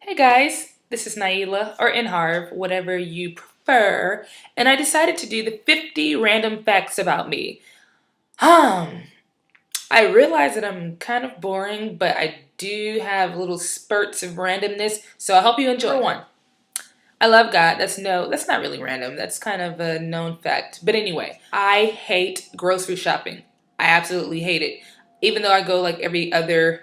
Hey guys, this is Nailah or N.HARV, whatever you prefer, and I decided to do the 50 random facts about me. Um, I realize that I'm kind of boring, but I do have little spurts of randomness, so I hope you enjoy. Number one, I love God. That's not really random. That's kind of a known fact. But anyway, I hate grocery shopping. I absolutely hate it. Even though I go like every other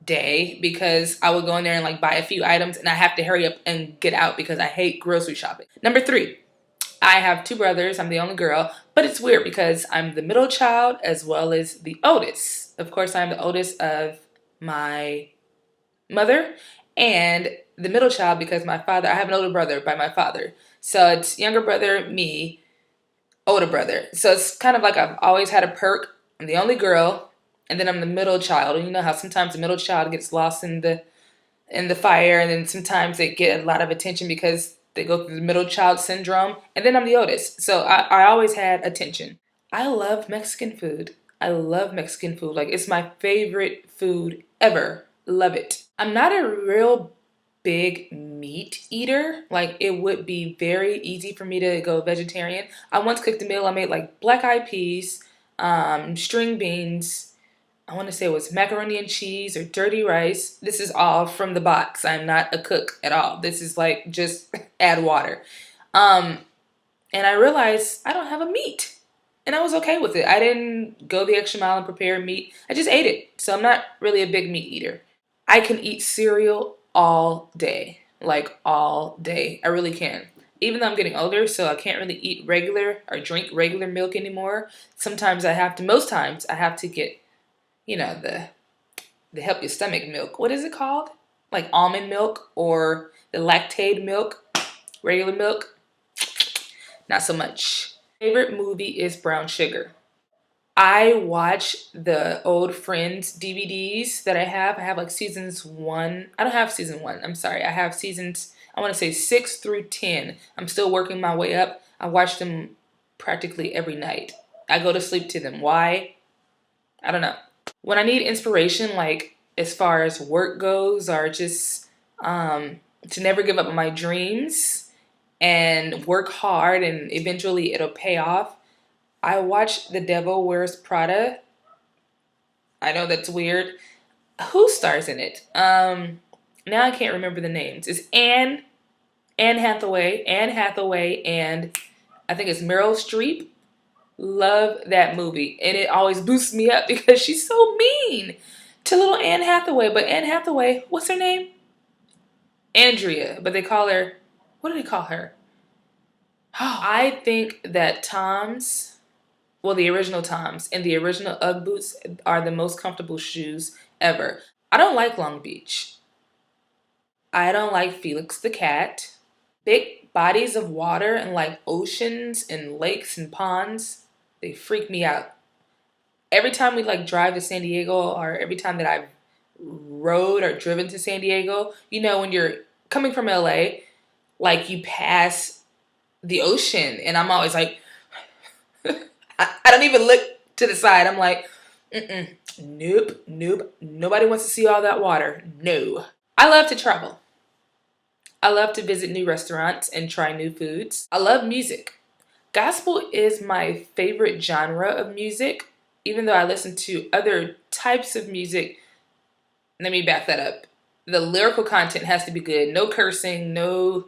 day because I would go in there and like buy a few items and I have to hurry up and get out because I hate grocery shopping. Number three, I have two brothers. I'm the only girl, but it's weird because I'm the middle child as well as the oldest. Of course, I'm the oldest of my mother and the middle child because I have an older brother by my father. So it's younger brother, me, older brother. So it's kind of like I've always had a perk. I'm the only girl, and then I'm the middle child. And you know how sometimes the middle child gets lost in the fire, and then sometimes they get a lot of attention because they go through the middle child syndrome. And then I'm the oldest, so I always had attention. I love Mexican food. I love Mexican food. Like it's my favorite food ever. Love it. I'm not a real big meat eater. Like it would be very easy for me to go vegetarian. I once cooked a meal. I made like black eyed peas, string beans. I want to say it was macaroni and cheese or dirty rice. This is all from the box. I'm not a cook at all. This is like just add water. Um, and I realized I don't have a meat. And I was okay with it. I didn't go the extra mile and prepare meat. I just ate it. So I'm not really a big meat eater. I can eat cereal all day. Like all day. I really can. Even though I'm getting older, so I can't really eat regular or drink regular milk anymore. Most times I have to get, the help your stomach milk. What is it called? Like almond milk or the lactate milk, regular milk. Not so much. Favorite movie is Brown Sugar. I watch the old Friends DVDs that I have. I have like seasons one. I don't have season one. I'm sorry. I have seasons, I want to say 6 through 10. I'm still working my way up. I watch them practically every night. I go to sleep to them. Why? I don't know. When I need inspiration, like as far as work goes, or just to never give up on my dreams and work hard and eventually it'll pay off, I watched The Devil Wears Prada. I know that's weird. Who stars in it? Now I can't remember the names. It's Anne Hathaway, and I think it's Meryl Streep. Love that movie, and it always boosts me up because she's so mean to little Anne Hathaway. But Anne Hathaway, what's her name? Andrea, but they call her. What do they call her? Oh, I think that the original Toms and the original Ugg boots are the most comfortable shoes ever. I don't like Long Beach. I don't like Felix the Cat. Big bodies of water and like oceans and lakes and ponds, they freak me out. Every time we like drive to San Diego or every time that I've rode or driven to San Diego, when you're coming from LA, like you pass the ocean and I'm always like, I don't even look to the side. I'm like, nope, nope. Nobody wants to see all that water. No. I love to travel. I love to visit new restaurants and try new foods. I love music. Gospel is my favorite genre of music, even though I listen to other types of music. Let me back that up. The lyrical content has to be good. No cursing, no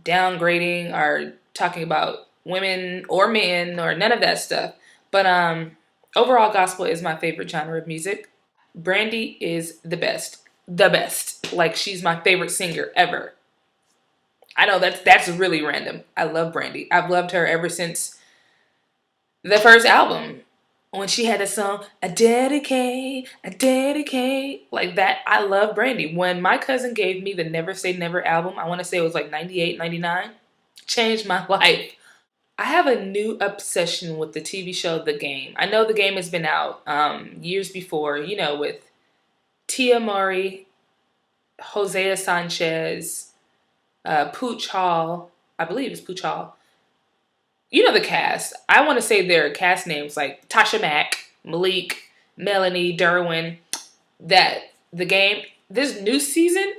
downgrading or talking about women or men or none of that stuff. But overall, gospel is my favorite genre of music. Brandy is the best. The best. Like she's my favorite singer ever. I know that's really random. I love Brandy. I've loved her ever since the first album. When she had a song, I dedicate, like that. I love Brandy. When my cousin gave me the Never Say Never album, I want to say it was like 98, 99, changed my life. I have a new obsession with the TV show The Game. I know The Game has been out years before, with Tia Murray, Hosea Sanchez, Pooch Hall. I believe it's Pooch Hall. You know the cast. I want to say their cast names like Tasha Mack, Malik, Melanie, Derwin. That The Game, this new season,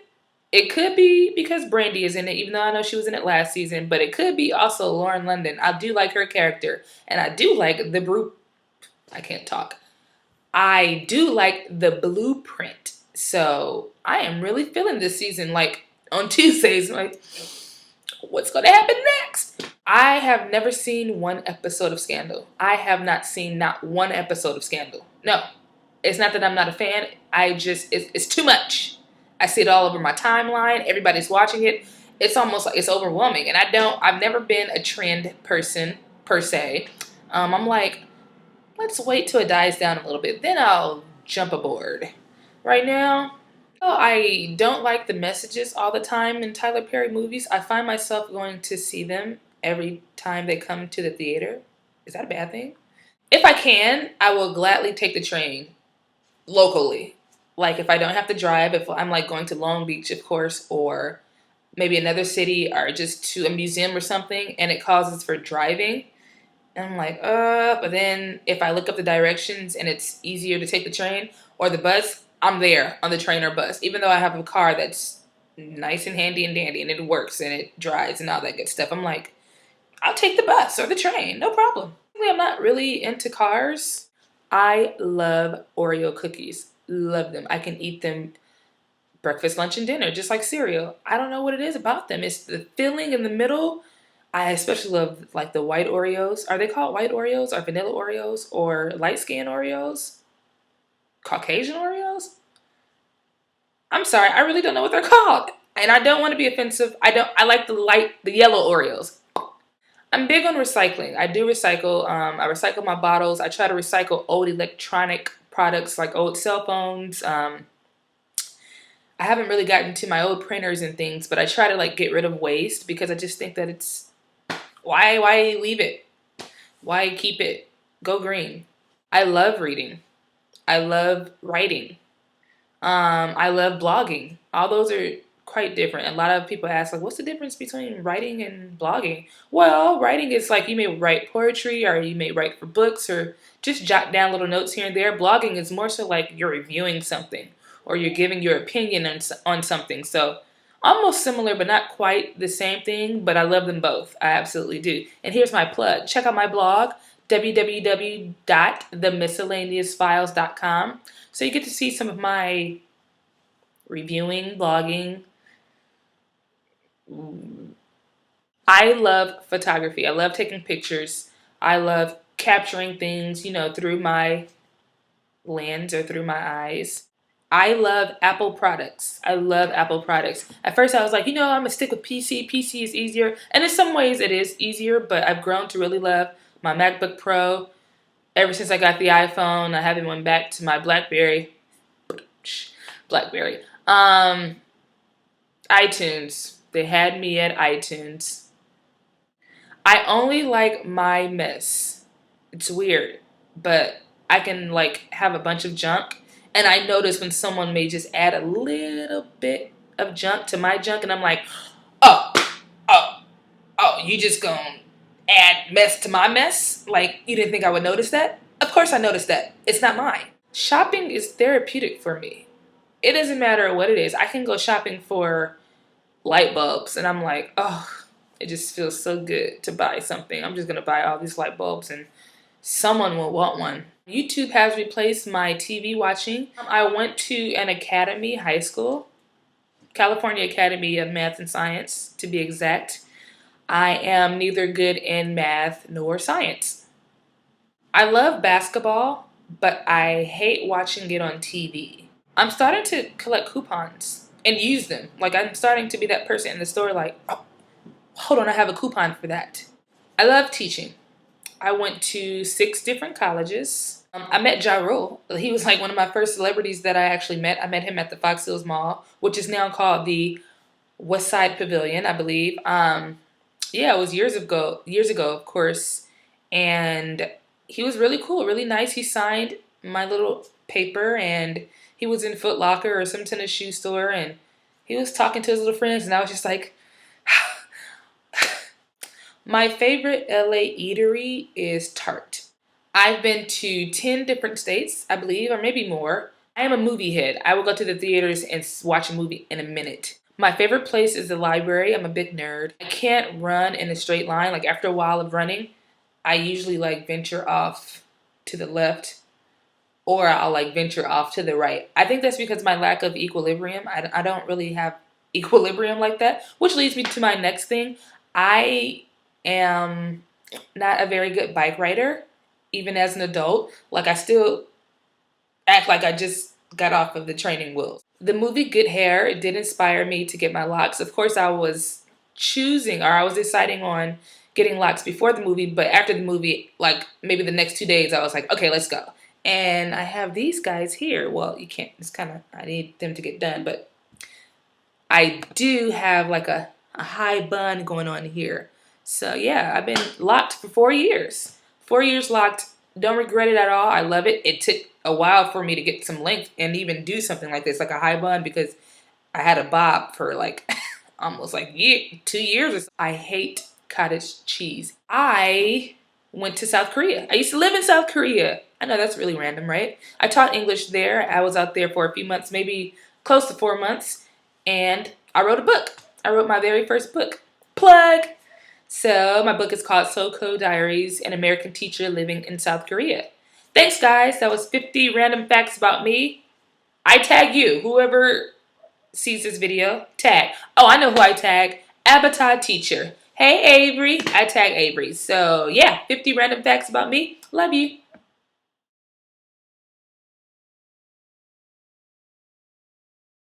It could be because Brandy is in it, even though I know she was in it last season, but it could be also Lauren London. I do like her character, and I do like the I can't talk. I do like the blueprint. So I am really feeling this season. Like on Tuesdays, like, what's going to happen next? I have never seen one episode of Scandal. I have not seen not one episode of Scandal. No, it's not that I'm not a fan. It's too much. I see it all over my timeline. Everybody's watching it. It's almost like it's overwhelming. And I've never been a trend person per se. I'm like, let's wait till it dies down a little bit. Then I'll jump aboard. Right now, I don't like the messages all the time in Tyler Perry movies. I find myself going to see them every time they come to the theater. Is that a bad thing? If I can, I will gladly take the train locally. Like if I don't have to drive, if I'm like going to Long Beach, of course, or maybe another city or just to a museum or something and it causes for driving. And I'm like, but then if I look up the directions and it's easier to take the train or the bus, I'm there on the train or bus. Even though I have a car that's nice and handy and dandy and it works and it drives and all that good stuff. I'm like, I'll take the bus or the train, no problem. I'm not really into cars. I love Oreo cookies. Love them. I can eat them breakfast, lunch, and dinner, just like cereal. I don't know what it is about them. It's the filling in the middle. I especially love like the white Oreos. Are they called white Oreos or vanilla Oreos or light skin Oreos? Caucasian Oreos? I'm sorry, I really don't know what they're called. And I don't want to be offensive. I like the yellow Oreos. I'm big on recycling. I do recycle. I recycle my bottles. I try to recycle old electronic products like old cell phones. I haven't really gotten to my old printers and things, but I try to like get rid of waste because I just think that it's why leave it? Why keep it? Go green. I love reading. I love writing. I love blogging. All those are quite different. A lot of people ask, like, what's the difference between writing and blogging? Well, writing is like you may write poetry or you may write for books or just jot down little notes here and there. Blogging is more so like you're reviewing something or you're giving your opinion on something. So almost similar, but not quite the same thing, but I love them both. I absolutely do. And here's my plug. Check out my blog, www.themiscellaneousfiles.com. So you get to see some of my reviewing, blogging. I love photography. I love taking pictures. I love capturing things, through my lens or through my eyes. I love Apple products. I love Apple products. At first I was like, I'm going to stick with PC. PC is easier. And in some ways it is easier, but I've grown to really love my MacBook Pro. Ever since I got the iPhone, I haven't went back to my BlackBerry. iTunes. They had me at iTunes. I only like my mess. It's weird, but I can like have a bunch of junk. And I notice when someone may just add a little bit of junk to my junk, and I'm like, oh, oh, oh, you just gonna add mess to my mess? Like, you didn't think I would notice that? Of course I noticed that. It's not mine. Shopping is therapeutic for me. It doesn't matter what it is. I can go shopping for light bulbs, and I'm like, oh, it just feels so good to buy something. I'm just gonna buy all these light bulbs, and someone will want one. YouTube has replaced my TV watching. I went to an academy, high school, California Academy of Math and Science, to be exact. I am neither good in math nor science. I love basketball, but I hate watching it on TV. I'm starting to collect coupons and use them. Like, I'm starting to be that person in the store like, oh, hold on, I have a coupon for that. I love teaching. I went to 6 different colleges. I met Ja Rule. He was like one of my first celebrities that I actually met. I met him at the Fox Hills Mall, which is now called the West Side Pavilion, I believe. It was years ago, of course. And he was really cool, really nice. He signed my little paper, and he was in Foot Locker or some tennis shoe store, and he was talking to his little friends, and I was just like, my favorite LA eatery is Tarte. I've been to 10 different states, I believe, or maybe more. I am a movie head. I will go to the theaters and watch a movie in a minute. My favorite place is the library. I'm a big nerd. I can't run in a straight line. Like after a while of running, I usually like venture off to the left or I'll like venture off to the right. I think that's because my lack of equilibrium. I don't really have equilibrium like that, which leads me to my next thing. I am not a very good bike rider, even as an adult. Like I still act like I just got off of the training wheels. The movie Good Hair did inspire me to get my locks. Of course, I was choosing or I was deciding on getting locks before the movie, but after the movie, like maybe the next 2 days, I was like, okay, let's go. And I have these guys here. Well, you can't, it's kind of, I need them to get done, but I do have like a high bun going on here. So yeah, I've been locked for 4 years. 4 years locked. Don't regret it at all. I love it. It took a while for me to get some length and even do something like this, like a high bun, because I had a bob for like almost like 2 years or so. I hate cottage cheese. I went to South Korea. I used to live in South Korea. I know that's really random, right? I taught English there. I was out there for a few months, maybe close to 4 months, and I wrote a book. I wrote my very first book. Plug! So my book is called So-Ko Diaries, An American Teacher Living in South Korea. Thanks, guys. That was 50 random facts about me. I tag you. Whoever sees this video, tag. Oh, I know who I tag. Avatar Teacher. Hey, Avery. I tag Avery. So, yeah, 50 random facts about me. Love you.